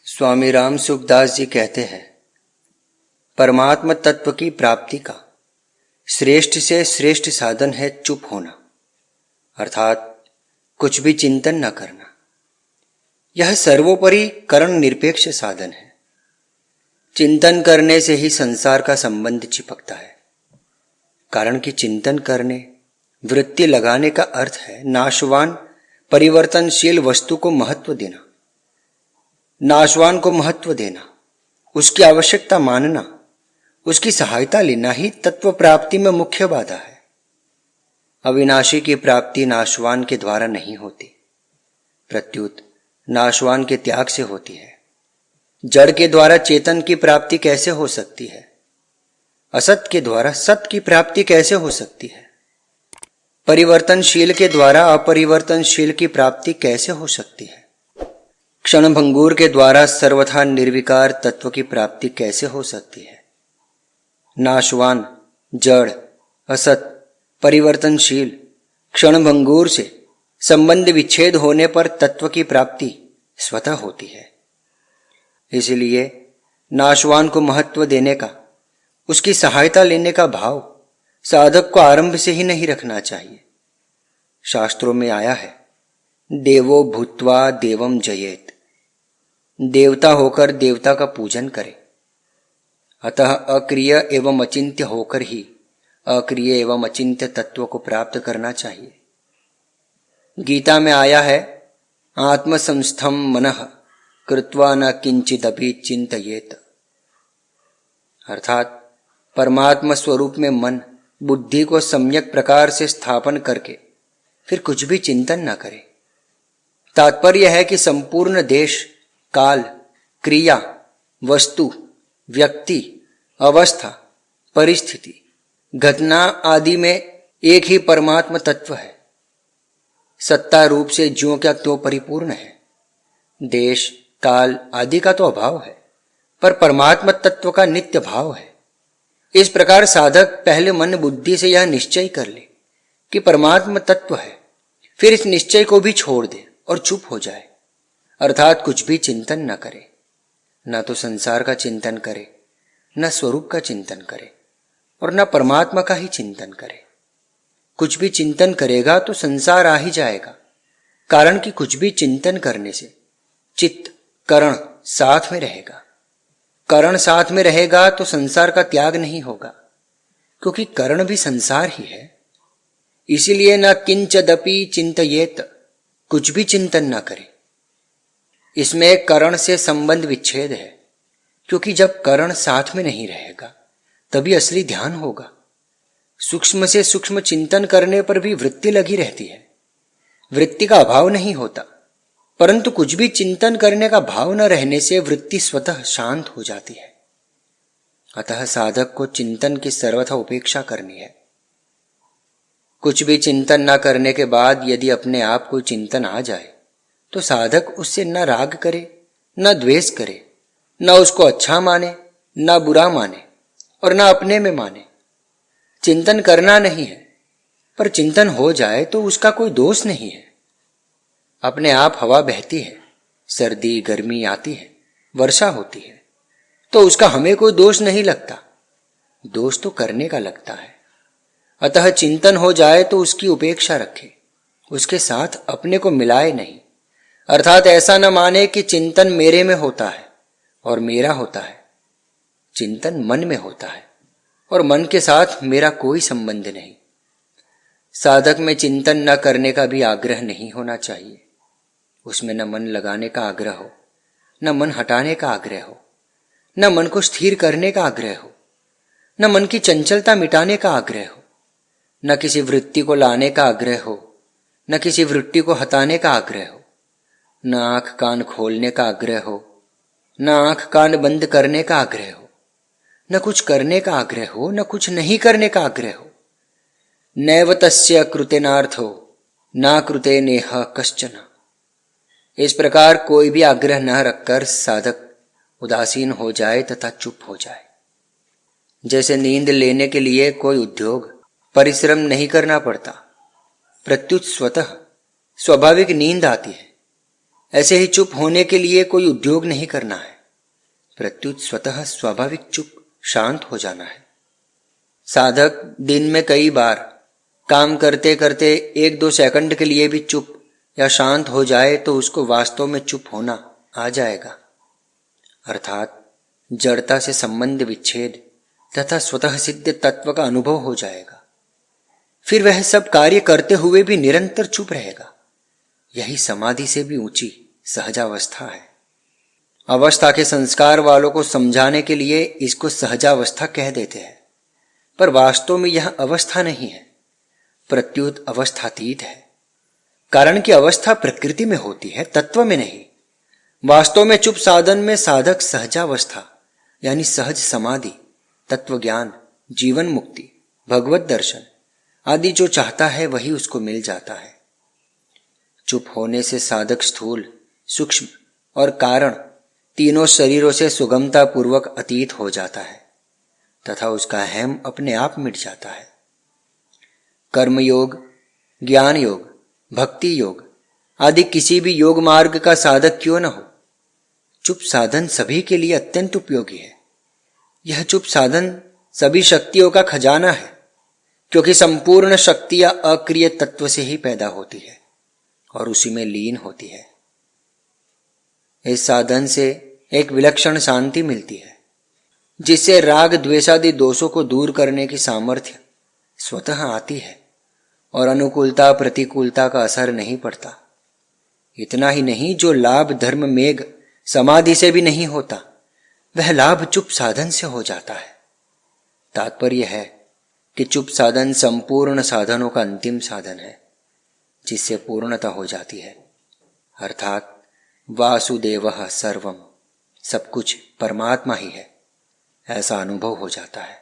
स्वामी राम सुखदास जी कहते हैं, परमात्म तत्व की प्राप्ति का श्रेष्ठ से श्रेष्ठ साधन है चुप होना, अर्थात कुछ भी चिंतन न करना। यह सर्वोपरि करण निरपेक्ष साधन है। चिंतन करने से ही संसार का संबंध चिपकता है। कारण कि चिंतन करने, वृत्ति लगाने का अर्थ है नाशवान परिवर्तनशील वस्तु को महत्व देना, नाशवान को महत्व देना, उसकी आवश्यकता मानना, उसकी सहायता लेना ही तत्व प्राप्ति में मुख्य बाधा है। अविनाशी की प्राप्ति नाशवान के द्वारा नहीं होती, प्रत्युत नाशवान के त्याग से होती है। जड़ के द्वारा चेतन की प्राप्ति कैसे हो सकती है? असत के द्वारा सत की प्राप्ति कैसे हो सकती है? परिवर्तनशील के द्वारा अपरिवर्तनशील की प्राप्ति कैसे हो सकती है? क्षणभंगुर के द्वारा सर्वथा निर्विकार तत्व की प्राप्ति कैसे हो सकती है? नाशवान, जड़, असत, परिवर्तनशील, क्षणभंगुर से संबंध विच्छेद होने पर तत्व की प्राप्ति स्वतः होती है। इसलिए नाशवान को महत्व देने का, उसकी सहायता लेने का भाव साधक को आरंभ से ही नहीं रखना चाहिए। शास्त्रों में आया है, देवो भूत्वा देवम जयेत, देवता होकर देवता का पूजन करे। अतः अक्रिय एवं अचिंत्य होकर ही अक्रिय एवं अचिंत्य तत्व को प्राप्त करना चाहिए। गीता में आया है, आत्मसंस्थम मनः कृत्वा न किंचिदपि चिंतयेत, अर्थात परमात्मा स्वरूप में मन बुद्धि को सम्यक प्रकार से स्थापन करके फिर कुछ भी चिंतन न करे। तात्पर्य है कि संपूर्ण देश, काल, क्रिया, वस्तु, व्यक्ति, अवस्था, परिस्थिति, घटना आदि में एक ही परमात्मा तत्व है। सत्ता रूप से ज्यों क्या त्यों परिपूर्ण है। देश, काल आदि का तो अभाव है, पर परमात्मा तत्व का नित्य भाव है। इस प्रकार साधक पहले मन बुद्धि से यह निश्चय कर ले कि परमात्मा तत्व है, फिर इस निश्चय को भी छोड़ दे और चुप हो जाए, अर्थात कुछ भी चिंतन न करे। न तो संसार का चिंतन करे, न स्वरूप का चिंतन करे, और न परमात्मा का ही चिंतन करे। कुछ भी चिंतन करेगा तो संसार आ ही जाएगा। कारण कि कुछ भी चिंतन करने से चित्त, करण साथ में रहेगा। करण साथ में रहेगा तो संसार का त्याग नहीं होगा, क्योंकि करण भी संसार ही है। इसीलिए न किंचदपि चिंतयेत, कुछ भी चिंतन न करे। इसमें करण से संबंध विच्छेद है, क्योंकि जब करण साथ में नहीं रहेगा तभी असली ध्यान होगा। सूक्ष्म से सूक्ष्म चिंतन करने पर भी वृत्ति लगी रहती है, वृत्ति का अभाव नहीं होता, परंतु कुछ भी चिंतन करने का भाव न रहने से वृत्ति स्वतः शांत हो जाती है। अतः साधक को चिंतन की सर्वथा उपेक्षा करनी है। कुछ भी चिंतन न करने के बाद यदि अपने आप को चिंतन आ जाए तो साधक उससे न राग करे, न द्वेष करे, न उसको अच्छा माने, न बुरा माने, और न अपने में माने। चिंतन करना नहीं है, पर चिंतन हो जाए तो उसका कोई दोष नहीं है। अपने आप हवा बहती है, सर्दी गर्मी आती है, वर्षा होती है, तो उसका हमें कोई दोष नहीं लगता, दोष तो करने का लगता है। अतः चिंतन हो जाए तो उसकी उपेक्षा रखे, उसके साथ अपने को मिलाए नहीं। अर्थात ऐसा न माने कि चिंतन मेरे में होता है और मेरा होता है। चिंतन मन में होता है और मन के साथ मेरा कोई संबंध नहीं। साधक में चिंतन न करने का भी आग्रह नहीं होना चाहिए। उसमें न मन लगाने का आग्रह हो, न मन हटाने का आग्रह हो, न मन को स्थिर करने का आग्रह हो, न मन की चंचलता मिटाने का आग्रह हो, न किसी वृत्ति को लाने का आग्रह हो, न किसी वृत्ति को हटाने का आग्रह हो, न आंख कान खोलने का आग्रह हो, न आंख कान बंद करने का आग्रह हो, न कुछ करने का आग्रह हो, न कुछ नहीं करने का आग्रह हो। नैव तस्य कृतेनार्थो न कृते नेह कश्चन। इस प्रकार कोई भी आग्रह न रखकर साधक उदासीन हो जाए तथा चुप हो जाए। जैसे नींद लेने के लिए कोई उद्योग, परिश्रम नहीं करना पड़ता, प्रत्युत स्वतः स्वाभाविक नींद आती है। ऐसे ही चुप होने के लिए कोई उद्योग नहीं करना है, प्रत्युत स्वतः स्वाभाविक चुप शांत हो जाना है। साधक दिन में कई बार काम करते करते 1-2 सेकंड के लिए भी चुप या शांत हो जाए तो उसको वास्तव में चुप होना आ जाएगा, अर्थात जड़ता से संबंध विच्छेद तथा स्वतः सिद्ध तत्व का अनुभव हो जाएगा। फिर वह सब कार्य करते हुए भी निरंतर चुप रहेगा। यही समाधि से भी ऊंची सहजावस्था है। अवस्था के संस्कार वालों को समझाने के लिए इसको सहजावस्था कह देते हैं, पर वास्तव में यह अवस्था नहीं है, प्रत्युत अवस्थातीत है। कारण कि अवस्था प्रकृति में होती है, तत्व में नहीं। वास्तव में चुप साधन में साधक सहजावस्था यानी सहज समाधि, तत्व ज्ञान, जीवन मुक्ति, भगवत दर्शन आदि जो चाहता है वही उसको मिल जाता है। चुप होने से साधक स्थूल, सूक्ष्म और कारण तीनों शरीरों से सुगमता पूर्वक अतीत हो जाता है तथा उसका अहम अपने आप मिट जाता है। कर्म योग, ज्ञान योग, भक्ति योग आदि किसी भी योग मार्ग का साधक क्यों न हो, चुप साधन सभी के लिए अत्यंत उपयोगी है। यह चुप साधन सभी शक्तियों का खजाना है, क्योंकि संपूर्ण शक्तियां अक्रिय तत्व से ही पैदा होती है और उसी में लीन होती है। इस साधन से एक विलक्षण शांति मिलती है, जिससे राग द्वेषादि दोषों को दूर करने की सामर्थ्य स्वतः आती है और अनुकूलता प्रतिकूलता का असर नहीं पड़ता। इतना ही नहीं, जो लाभ धर्म मेघ समाधि से भी नहीं होता, वह लाभ चुप साधन से हो जाता है। तात्पर्य है कि चुप साधन संपूर्ण साधनों का अंतिम साधन है, जिससे पूर्णता हो जाती है, अर्थात वासुदेवः सर्वम, सब कुछ परमात्मा ही है, ऐसा अनुभव हो जाता है।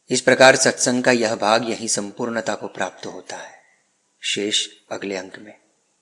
इस प्रकार सत्संग का यह भाग यही संपूर्णता को प्राप्त होता है। शेष अगले अंक में।